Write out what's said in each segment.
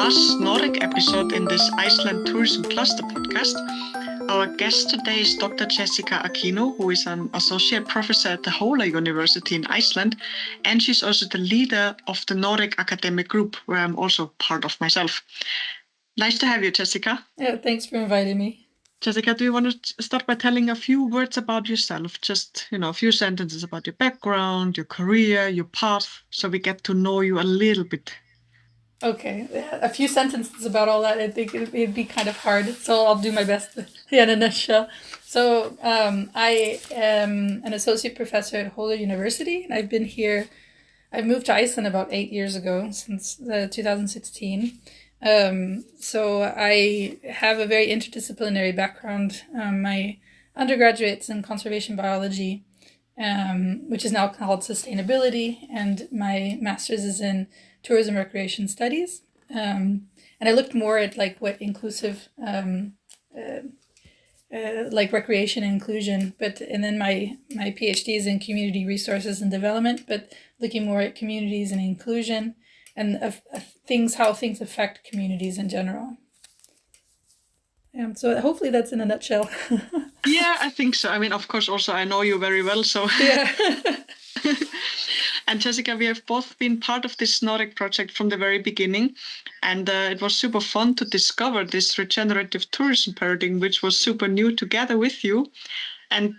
last Nordic episode in this Iceland Tourism Cluster podcast. Our guest today is Dr. Jessica Aquino, who is an associate professor at the Hólar University in Iceland, and she's also the leader of the Nordic Academic Group, where I'm also part of myself. Nice to have you, Jessica. Yeah, thanks for inviting me. Jessica, do you want to start by telling a few words about yourself? Just, a few sentences about your background, your career, your path, so we get to know you a little bit. Okay, a few sentences about all that. I think it'd be kind of hard, so I'll do my best in a nutshell. So I am an associate professor at Hólar University, and I've moved to Iceland about 8 years ago, since 2016. So I have a very interdisciplinary background. My undergraduate's in conservation biology, which is now called sustainability, and my master's is in tourism recreation studies. And I looked more at what inclusive, recreation and inclusion, and then my PhD is in community resources and development, but looking more at communities and inclusion and how things affect communities in general. So hopefully that's in a nutshell. Yeah, I think so. I mean, of course, also I know you very well, so. Yeah. And Jessica, we have both been part of this Nordic project from the very beginning, and it was super fun to discover this regenerative tourism paradigm, which was super new together with you. And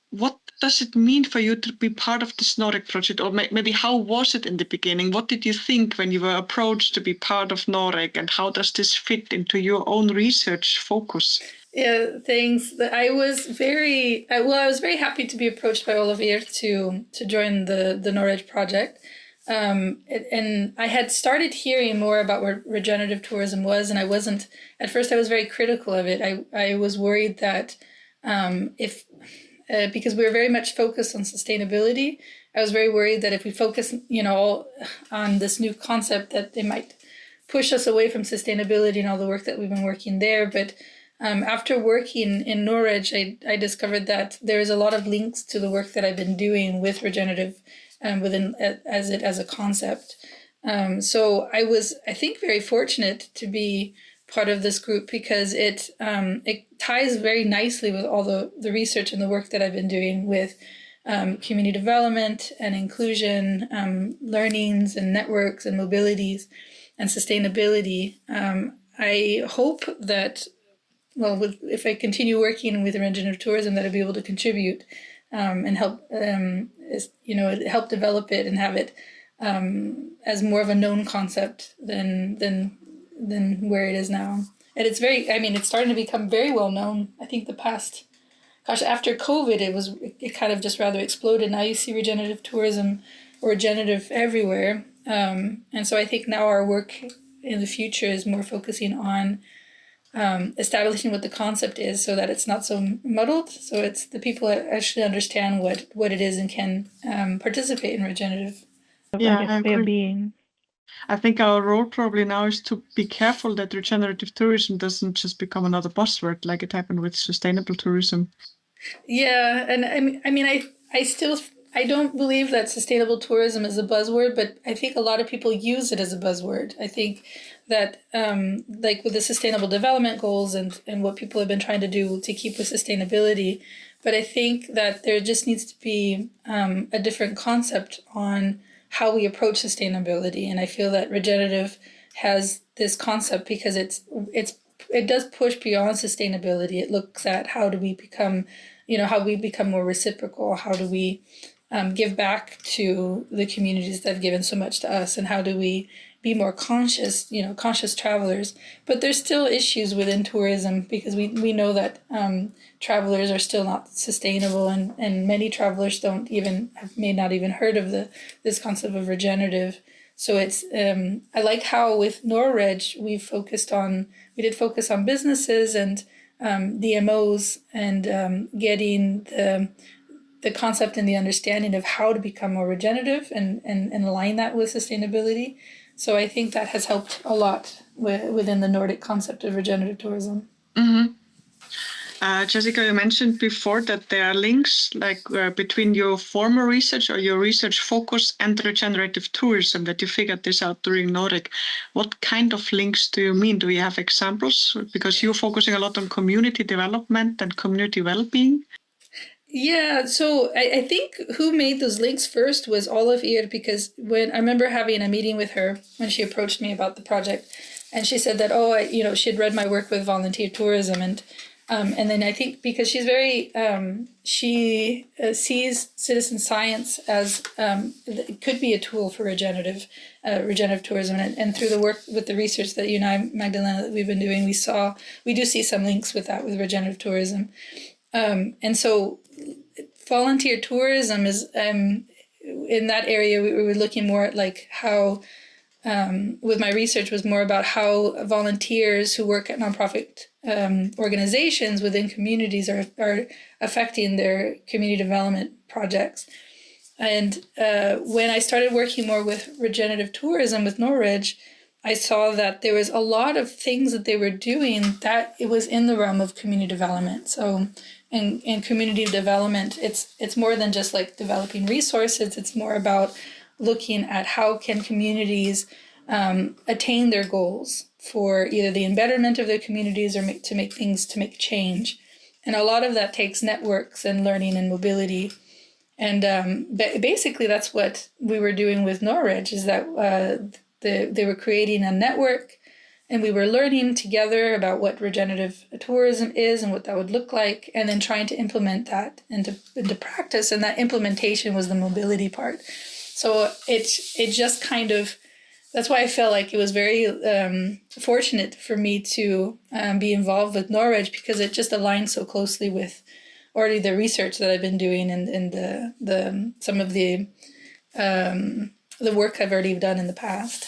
what does it mean for you to be part of this Nordic project, or maybe how was it in the beginning? What did you think when you were approached to be part of NOREG, and how does this fit into your own research focus? Yeah, thanks. I was very happy to be approached by Olivier to join the NOREG project. And I had started hearing more about what regenerative tourism was, and at first I was very critical of it. I was worried that because we were very much focused on sustainability, I was very worried that if we focus, on this new concept, that it might push us away from sustainability and all the work that we've been working there. But after working in NOREG, I discovered that there is a lot of links to the work that I've been doing with regenerative as a concept. So I was, I think, very fortunate to be part of this group because it ties very nicely with all the research and the work that I've been doing with community development and inclusion, learnings and networks and mobilities and sustainability. I hope that, if I continue working with regenerative tourism, that I'll be able to contribute and help, help develop it and have it as more of a known concept than where it is now. And it's it's starting to become very well known. I think after COVID, it kind of just rather exploded. Now you see regenerative tourism or regenerative everywhere. And so I think now our work in the future is more focusing on establishing what the concept is so that it's not so muddled. So it's the people that actually understand what it is and can participate in regenerative. Yeah, way of being. I think our role probably now is to be careful that regenerative tourism doesn't just become another buzzword like it happened with sustainable tourism. Yeah, and I don't believe that sustainable tourism is a buzzword, but I think a lot of people use it as a buzzword. I think that with the sustainable development goals and what people have been trying to do to keep with sustainability, but I think that there just needs to be a different concept on how we approach sustainability. And I feel that regenerative has this concept because it does push beyond sustainability. It looks at how do we become more reciprocal, how do we give back to the communities that have given so much to us, and how do we be more conscious travelers. But there's still issues within tourism because we know that travelers are still not sustainable, and many travelers may not even heard of this concept of regenerative. So it's I like how with NOREG we did focus on businesses and DMOs and getting the concept and the understanding of how to become more regenerative and align that with sustainability. So I think that has helped a lot within the Nordic concept of regenerative tourism. Mm-hmm. Jessica, you mentioned before that there are links between your former research or your research focus and regenerative tourism, that you figured this out during NOREG. What kind of links do you mean? Do you have examples? Because you're focusing a lot on community development and community well-being. Yeah, so I think who made those links first was Olivier, because when I remember having a meeting with her when she approached me about the project, and she said that, she had read my work with volunteer tourism, and then I think because she's very, she sees citizen science as it could be a tool for regenerative tourism, and through the work with the research that you and I, Magdalena, that we've been doing, we do see some links with that, with regenerative tourism, and so volunteer tourism is in that area. We were looking more at like how. With my research was more about how volunteers who work at nonprofit organizations within communities are affecting their community development projects. And when I started working more with regenerative tourism with NOREG, I saw that there was a lot of things that they were doing that it was in the realm of community development. So in community development, it's more than just like developing resources. It's more about looking at how can communities attain their goals for either the embetterment of their communities or to make change. And a lot of that takes networks and learning and mobility. And basically that's what we were doing with NOREG, is that they were creating a network, and we were learning together about what regenerative tourism is and what that would look like, and then trying to implement that into practice. And that implementation was the mobility part. So it just kind of, that's why I felt like it was very fortunate for me to be involved with NOREG, because it just aligned so closely with already the research that I've been doing and the some of the work I've already done in the past.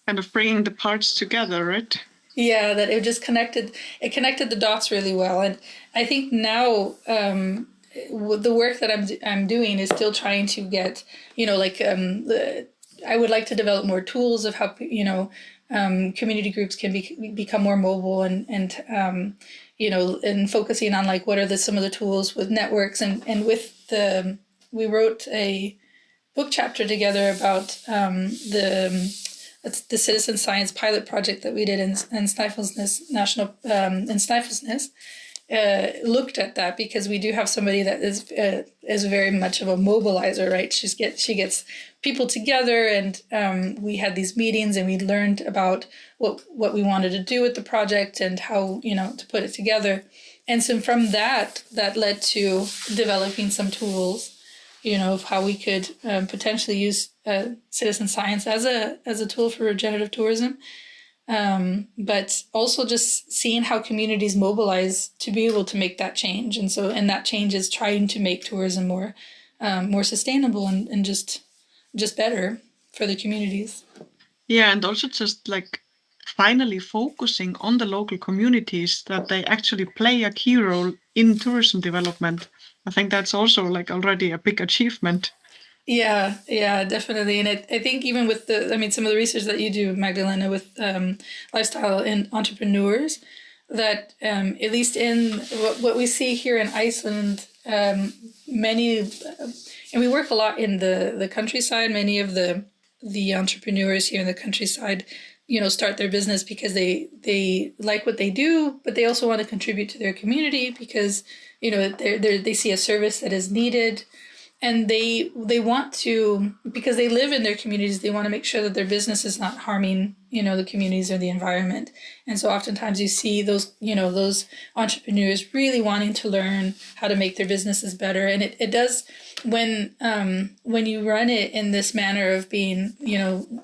Kind of bringing the parts together, right? Yeah, that it just connected the dots really well. And I think now the work that I'm doing is still trying to get, I would like to develop more tools of how, community groups can become more mobile and focusing on like what are some of the tools with networks and with we wrote a book chapter together about the citizen science pilot project that we did in Snæfellsnes in Snæfellsnes. Looked at that because we do have somebody that is very much of a mobilizer, right? She gets people together, and we had these meetings, and we learned about what we wanted to do with the project and how to put it together. And so from that led to developing some tools, of how we could potentially use citizen science as a tool for regenerative tourism. But also just seeing how communities mobilize to be able to make that change. And that change is trying to make tourism more sustainable and just better for the communities. Yeah, and also just like finally focusing on the local communities, that they actually play a key role in tourism development. I think that's also like already a big achievement. Yeah, definitely. And I think even with some of the research that you do, Magdalena, with lifestyle and entrepreneurs, that at least in what we see here in Iceland, many, and we work a lot in the countryside, many of the entrepreneurs here in the countryside, start their business because they like what they do, but they also want to contribute to their community because, they see a service that is needed. And they want to, because they live in their communities, they want to make sure that their business is not harming, the communities or the environment. And so oftentimes you see those entrepreneurs really wanting to learn how to make their businesses better. And it does, when you run it in this manner of being,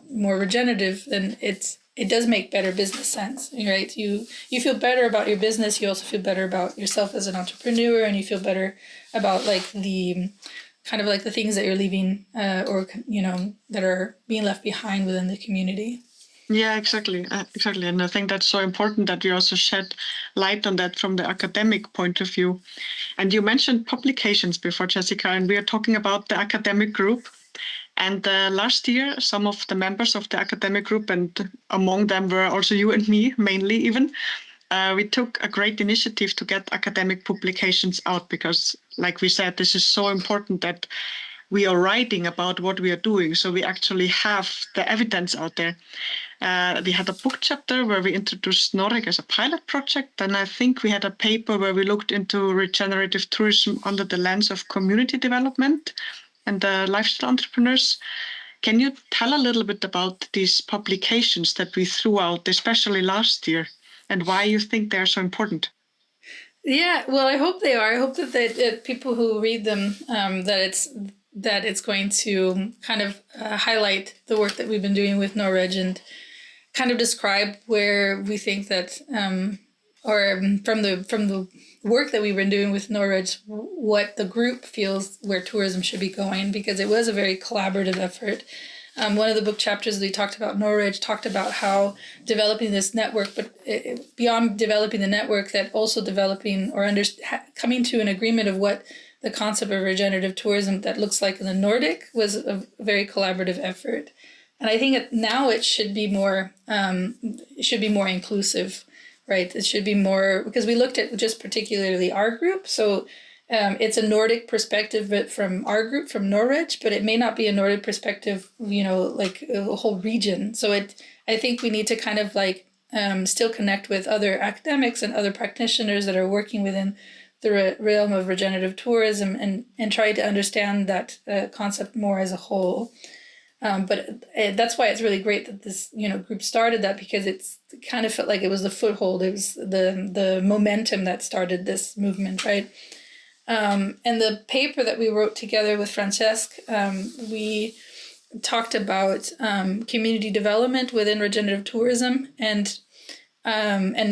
more regenerative, then it does make better business sense, right? You feel better about your business. You also feel better about yourself as an entrepreneur, and you feel better about like the things that you're leaving or that are being left behind within the community. Yeah, exactly. And I think that's so important that you also shed light on that from the academic point of view. And you mentioned publications before, Jessica, and we are talking about the academic group. And last year, some of the members of the academic group, and among them were also you and me, mainly even, we took a great initiative to get academic publications out because, like we said, this is so important that we are writing about what we are doing. So we actually have the evidence out there. We had a book chapter where we introduced NOREG as a pilot project. And I think we had a paper where we looked into regenerative tourism under the lens of community development and lifestyle entrepreneurs. Can you tell a little bit about these publications that we threw out, especially last year, and why you think they're so important? Yeah, well, I hope they are. I hope that people who read them, that it's going to kind of highlight the work that we've been doing with NOREG and kind of describe where we think that, or from the work that we've been doing with NOREG, what the group feels where tourism should be going, because it was a very collaborative effort. One of the book chapters we talked about, NOREG, talked about how developing this network, but beyond developing the network, that also developing or coming to an agreement of what the concept of regenerative tourism that looks like in the Nordic was a very collaborative effort. And I think now it should be more inclusive, right? It should be more, because we looked at just particularly our group. So it's a Nordic perspective, but from our group, from NOREG, but it may not be a Nordic perspective, like a whole region. So I think we need to kind of still connect with other academics and other practitioners that are working within the realm of regenerative tourism and try to understand that concept more as a whole. But that's why it's really great that this group started that, because it kind of felt like it was the foothold. It was the momentum that started this movement, right? And the paper that we wrote together with Francesc, we talked about community development within regenerative tourism and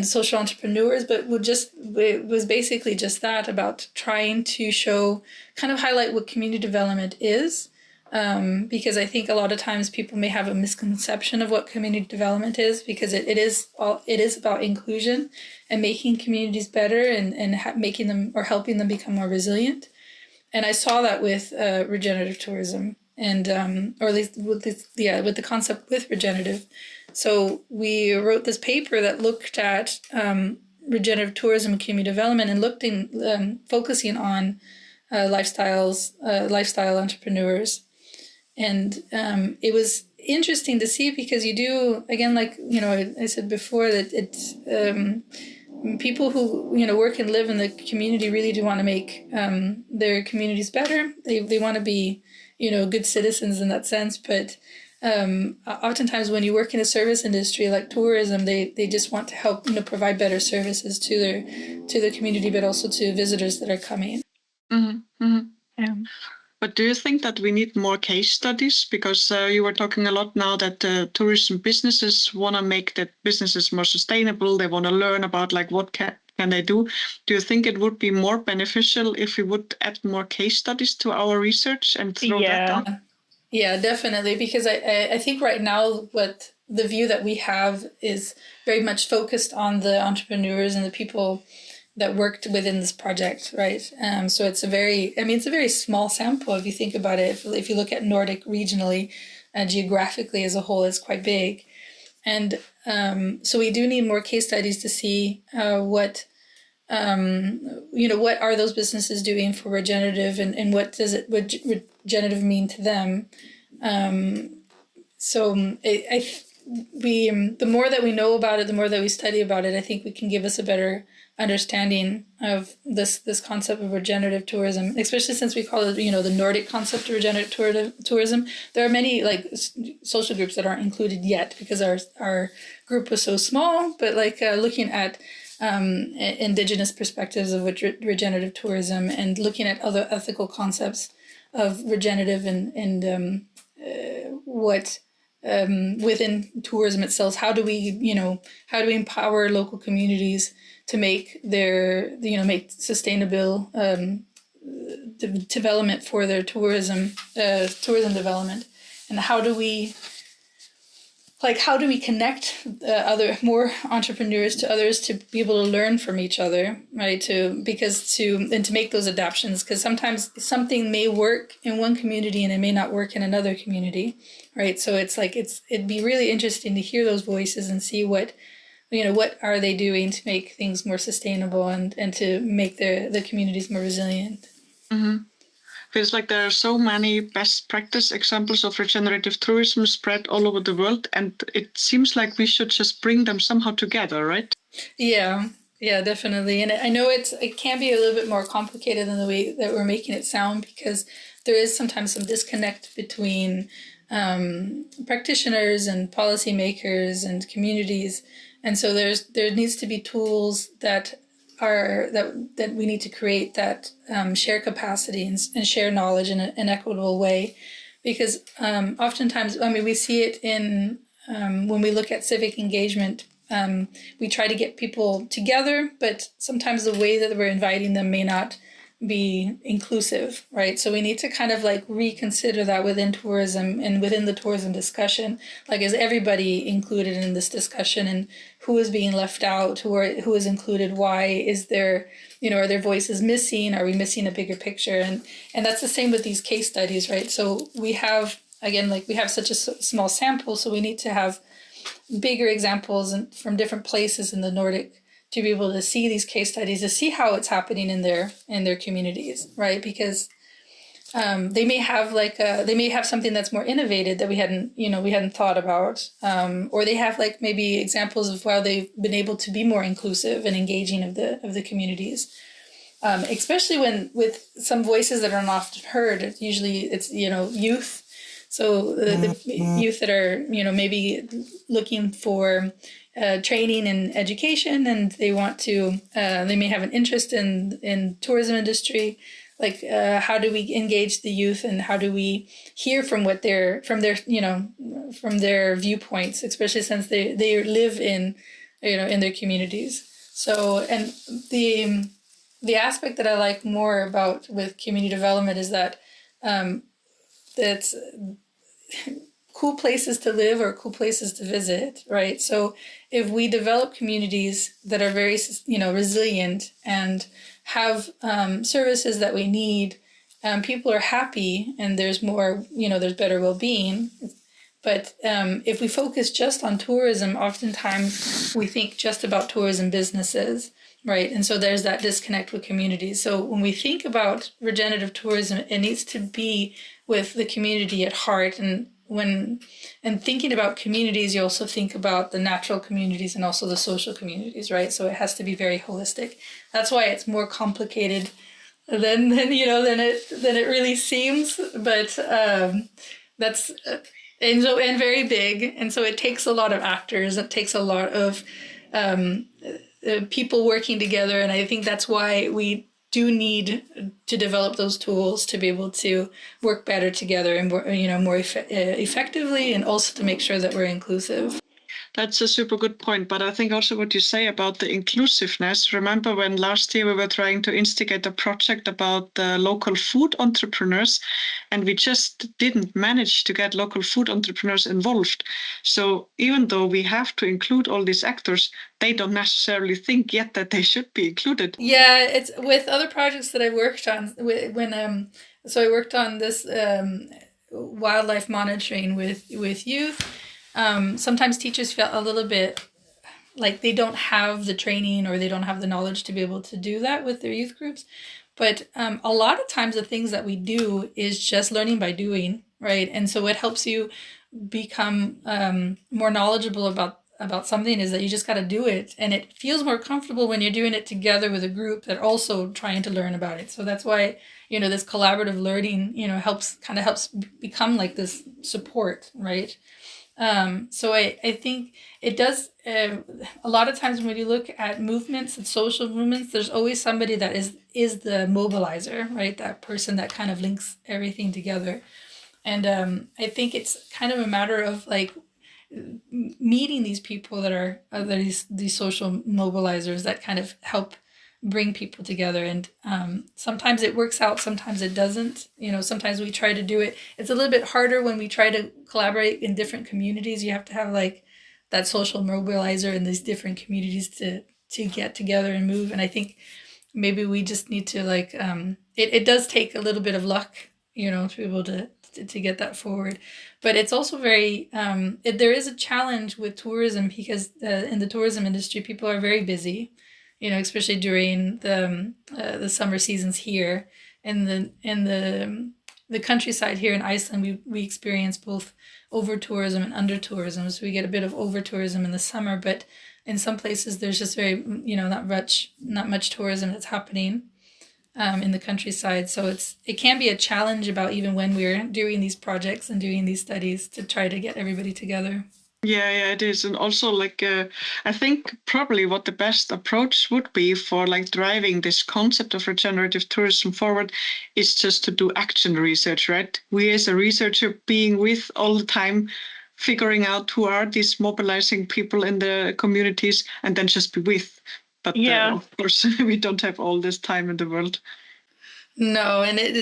social entrepreneurs, but it was basically just that, about trying to kind of highlight what community development is. Because I think a lot of times people may have a misconception of what community development is, because it is about inclusion and making communities better and making them or helping them become more resilient. And I saw that with regenerative tourism and or at least with the concept with regenerative. So we wrote this paper that looked at regenerative tourism and community development and looked in focusing on lifestyle entrepreneurs. And it was interesting to see, because you do, again, like, I said before, that it's people who, work and live in the community really do want to make their communities better. They want to be, good citizens in that sense. But oftentimes when you work in a service industry like tourism, they just want to help, provide better services to the community, but also to visitors that are coming. Mm-hmm. Mm-hmm. Yeah. But do you think that we need more case studies? Because you were talking a lot now that tourism businesses want to make their businesses more sustainable. They want to learn about what can they do. Do you think it would be more beneficial if we would add more case studies to our research and throw that on? Yeah, definitely. Because I think right now what the view that we have is very much focused on the entrepreneurs and the people that worked within this project, right? So it's a very small sample if you think about it. If you look at Nordic regionally, geographically as a whole, it's quite big. And so we do need more case studies to see what are those businesses doing for regenerative, and what does regenerative mean to them? The more that we know about it, the more that we study about it, I think we can give us a better understanding of this concept of regenerative tourism, especially since we call it, the Nordic concept of regenerative tourism. There are many social groups that aren't included yet because our group was so small, but looking at indigenous perspectives of regenerative tourism and looking at other ethical concepts of regenerative and what within tourism itself, how do we empower local communities to make make sustainable development for their tourism development, and how do we connect more entrepreneurs to others to be able to learn from each other, right? To make those adaptations, because sometimes something may work in one community and it may not work in another community, right? So it'd be really interesting to hear those voices and see what what are they doing to make things more sustainable and to make the communities more resilient. Mm-hmm. Feels like there are so many best practice examples of regenerative tourism spread all over the world, and it seems like we should just bring them somehow together, right? Yeah, definitely. And I know it can be a little bit more complicated than the way that we're making it sound, because there is sometimes some disconnect between practitioners and policymakers and communities, and so there needs to be tools that we need to create that share capacity and share knowledge in an equitable way, because oftentimes, we see it in when we look at civic engagement. We try to get people together, but sometimes the way that we're inviting them may not be inclusive, right? So we need to kind of like reconsider that within tourism and within the tourism discussion. Like, is everybody included in this discussion, and who is being left out? Who is included? Why is there, are their voices missing? Are we missing a bigger picture? And that's the same with these case studies, right? So we have, again, we have such a small sample, so we need to have bigger examples from different places in the Nordic to be able to see these case studies, to see how it's happening in their communities, right? Because they may have something that's more innovative that we hadn't thought about, or they have maybe examples of how they've been able to be more inclusive and engaging of the communities, especially with some voices that are not often heard. Usually it's youth. So the youth that are, maybe looking for training and education, and they want to, they may have an interest in tourism industry. How do we engage the youth, and how do we hear from their viewpoints, especially since they live in their communities. So, and the aspect that I like more about with community development is that that's cool places to live or cool places to visit, right? So if we develop communities that are very, resilient and have services that we need, people are happy, and there's more, there's better well-being. But if we focus just on tourism, oftentimes we think just about tourism businesses, right? And so there's that disconnect with communities. So when we think about regenerative tourism, it needs to be with the community at heart. And thinking about communities, you also think about the natural communities and also the social communities, right? So it has to be very holistic. That's why it's more complicated than it really seems. But that's and very big, and so it takes a lot of actors. It takes a lot of people working together, and I think that's why we do need to develop those tools to be able to work better together and more effectively, and also to make sure that we're inclusive. That's a super good point. But I think also what you say about the inclusiveness. Remember when last year we were trying to instigate a project about the local food entrepreneurs, and we just didn't manage to get local food entrepreneurs involved. So even though we have to include all these actors, they don't necessarily think yet that they should be included. Yeah, it's with other projects that I worked on so I worked on this wildlife monitoring with youth. Sometimes teachers felt a little bit like they don't have the training or they don't have the knowledge to be able to do that with their youth groups. But a lot of times the things that we do is just learning by doing, right? And so what helps you become more knowledgeable about something is that you just got to do it. And it feels more comfortable when you're doing it together with a group that also trying to learn about it. So that's why, this collaborative learning, helps become like this support, right? So I think it does, a lot of times when you look at movements and social movements, there's always somebody that is the mobilizer, right? That person that kind of links everything together. And I think it's kind of a matter of meeting these people that are these social mobilizers that kind of help bring people together. And sometimes it works out, sometimes it doesn't. Sometimes we try to do it. It's a little bit harder when we try to collaborate in different communities. You have to have that social mobilizer in these different communities to get together and move. And I think maybe we just need to it does take a little bit of luck, to be able to to get that forward. But it's also very, there is a challenge with tourism because in the tourism industry, people are very busy, especially during the summer seasons here. In the countryside here in Iceland, we experience both over tourism and under tourism. So we get a bit of over tourism in the summer, but in some places there's just very, not much tourism that's happening in the countryside. So it can be a challenge about even when we're doing these projects and doing these studies to try to get everybody together. Yeah, it is. And also, I think probably what the best approach would be for driving this concept of regenerative tourism forward is just to do action research, right? We as a researcher being with all the time, figuring out who are these mobilizing people in the communities, and then just be with. But of course, we don't have all this time in the world. No, and it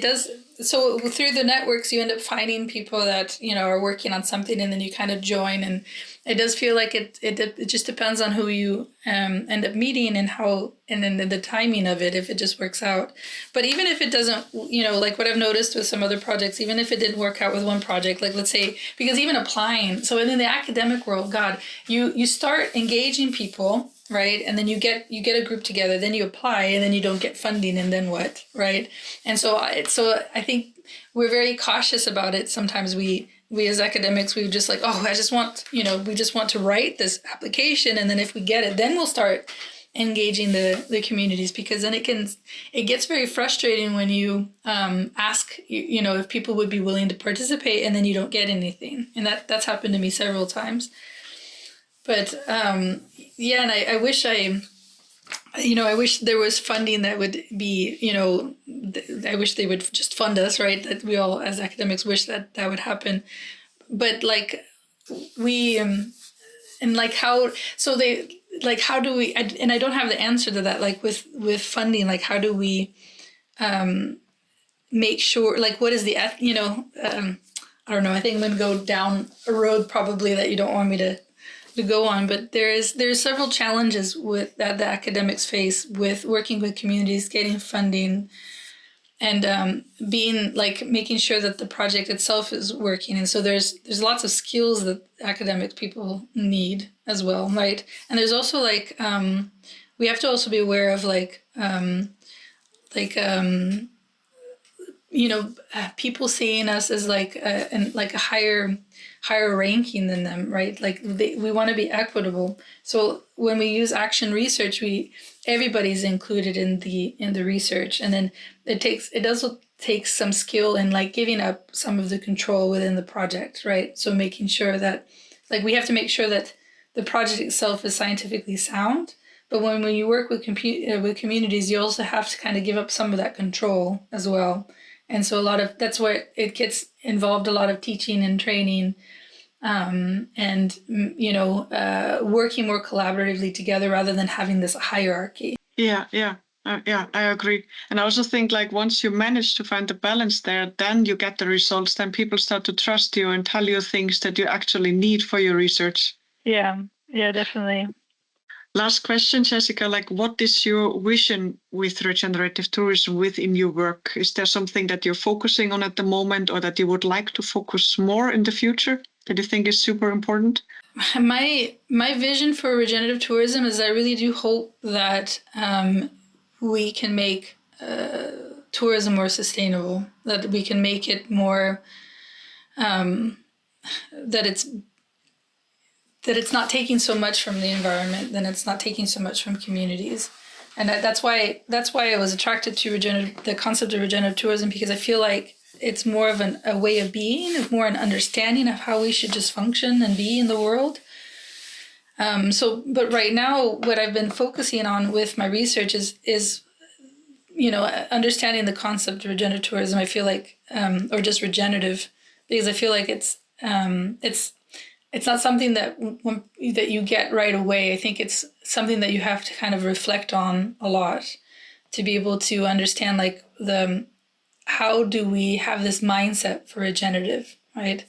does. So through the networks, you end up finding people that, are working on something, and then you kind of join. And it does feel like it just depends on who you end up meeting and how, and then the timing of it, if it just works out. But even if it doesn't, like what I've noticed with some other projects, even if it didn't work out with one project, like let's say, because even applying, so in the academic world, God, you start engaging people, right? And then you get a group together, then you apply, and then you don't get funding, and then what, right? And so I think we're very cautious about it. Sometimes we as academics, we just we just want to write this application, and then if we get it, then we'll start engaging the communities, because then it gets very frustrating when you ask, if people would be willing to participate, and then you don't get anything. And that's happened to me several times. But and I wish I wish there was funding that would be, I wish they would just fund us, right? That we all as academics wish that would happen. But how do we, and I don't have the answer to that, with funding, how do we make sure, what is the, I don't know, I think I'm going to go down a road probably that you don't want me to go on, but there's several challenges that the academics face with working with communities, getting funding, and being making sure that the project itself is working. And so there's lots of skills that academic people need as well, right? And there's also we have to also be aware of people seeing us as a higher ranking than them, right? We want to be equitable. So when we use action research, everybody's included in the research, and then it does take some skill in giving up some of the control within the project, right? So making sure that we have to make sure that the project itself is scientifically sound. But when you work with communities, you also have to kind of give up some of that control as well. And so that's where it gets involved, a lot of teaching and training, and working more collaboratively together rather than having this hierarchy. Yeah, I agree. And I also think once you manage to find the balance there, then you get the results. Then people start to trust you and tell you things that you actually need for your research. Yeah, definitely. Last question, Jessica, what is your vision with regenerative tourism within your work? Is there something that you're focusing on at the moment, or that you would like to focus more in the future that you think is super important? My vision for regenerative tourism is I really do hope that we can make tourism more sustainable, that we can make it more, that it's not taking so much from the environment, then it's not taking so much from communities. And that's why I was attracted to the concept of regenerative tourism, because I feel like it's more of a way of being, more an understanding of how we should just function and be in the world. But right now, what I've been focusing on with my research is understanding the concept of regenerative tourism. I feel like, or just regenerative, because I feel like it's not something that you get right away. I think it's something that you have to kind of reflect on a lot to be able to understand how do we have this mindset for regenerative, right?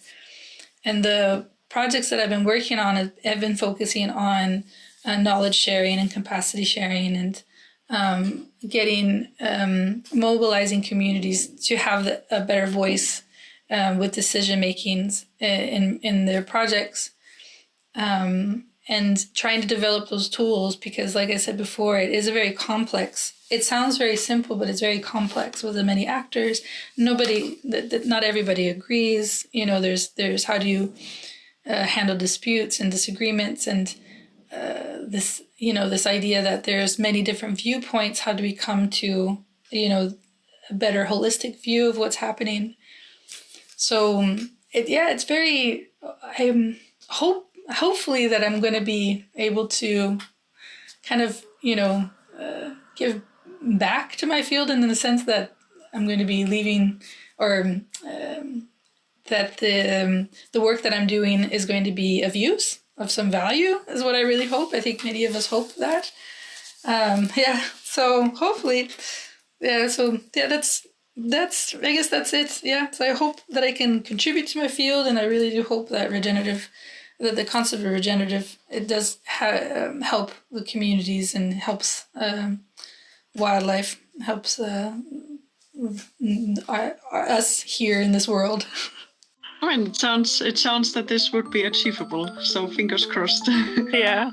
And the projects that I've been working on have been focusing on knowledge sharing and capacity sharing, and mobilizing communities to have a better voice with decision makings in their projects, and trying to develop those tools, because like I said before, it is a very complex. It sounds very simple, but it's very complex with the many actors. Not everybody agrees. There's how do you handle disputes and disagreements, and this idea that there's many different viewpoints. How do we come to a better holistic view of what's happening? So it's very. Hopefully that I'm going to be able to kind of give back to my field, in the sense that I'm going to be leaving, or that the work that I'm doing is going to be of use, of some value, is what I really hope. I think many of us hope that. So hopefully, that's I guess that's it. Yeah, so I hope that I can contribute to my field, and I really do hope that the concept of regenerative, it does help the communities, and helps wildlife, helps us here in this world. Oh, and it sounds that this would be achievable. So fingers crossed. Yeah,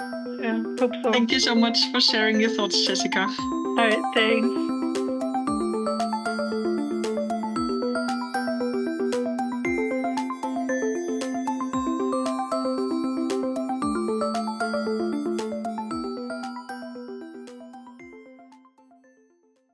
hope so. Thank you so much for sharing your thoughts, Jessica. All right, thanks.